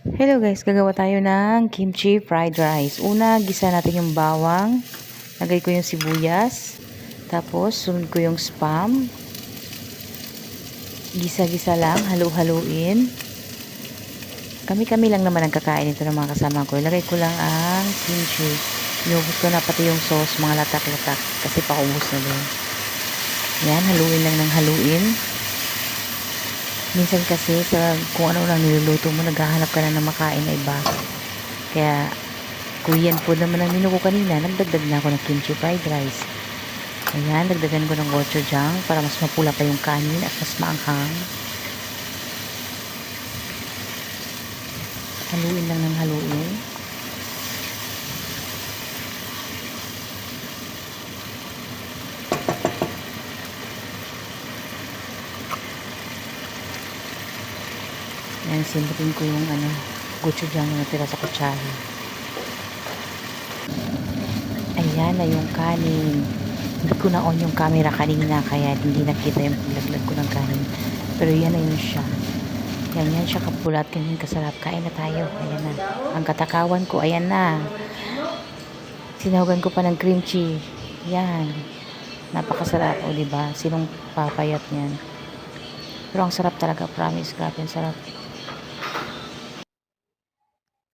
Hello guys, gagawa tayo ng kimchi fried rice. Una, gisa natin yung bawang. Lagay ko yung sibuyas. Tapos, sunod ko yung spam. Gisa-gisa lang, halu-haluin. Kami-kami lang naman ang kakain ito ng mga kasama ko. Ilagay ko lang ang kimchi. Inubos ko na pati yung sauce, mga latak-latak. Kasi paubos na din. Yan, haluin lang ng haluin. Minsan kasi sa kung ano lang niluluto mo, naghahanap ka na ng makain na iba. Kaya Korean food naman ang menu ko kanina, nagdagdag na ako ng kimchi fried rice. Ayan, dagdagan ko ng gochujang para mas mapula pa yung kanin at mas maanghang. Haluin lang ng haluin. Ayan, simputin ko yung gochujang na natira sa kutsara. Ayan na yung kanin. Hindi ko na on yung camera kanina kaya hindi nakita yung paglaglag ko ng kanin. Pero yan na yun siya. Yan siya kapulat. Ganyan kasarap. Kain na tayo. Ayan na. Ang katakawan ko. Ayan na. Sinahugan ko pa ng cream cheese. Yan. Napakasarap. O diba? Sinong papayat niyan? Pero ang sarap talaga. Promise. Grabe ang sarap.